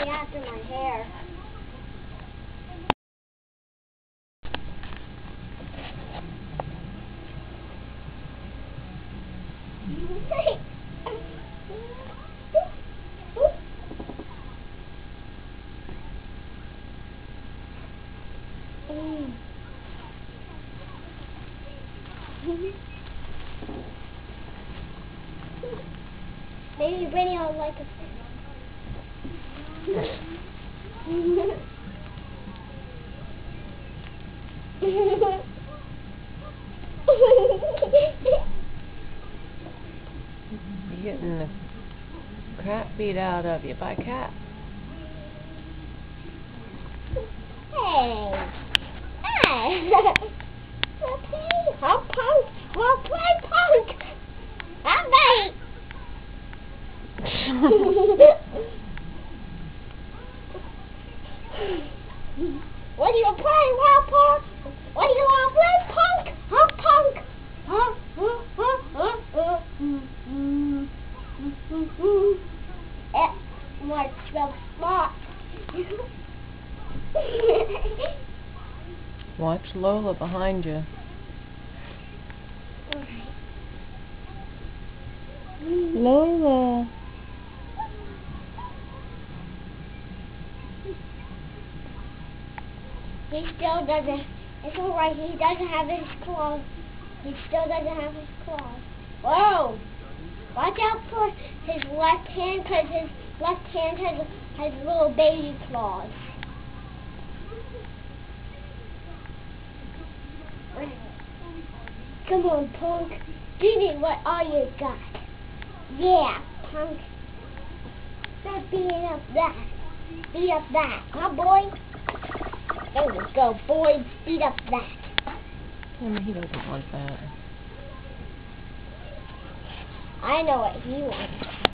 coming after my hair. Maybe Brittany will like it. You're getting the crap beat out of you by a cat. Hey! Hey! Okay, I'll punk! I'll play punk! All right! What do you play, Wild Punk? What do you want to play, punk? Huh, punk? Huh? What's the spot? Watch Lola behind you. Lola. He still doesn't. It's alright. He doesn't have his claws. He still doesn't have his claws. Whoa! Watch out for his left hand, because his left hand has little baby claws. Come on, punk. Give me what all you got. Yeah, punk. Stop beating up that. Beat up that. Huh, boy? There we go, boy. Beat up that. He doesn't want that. I know what he wants.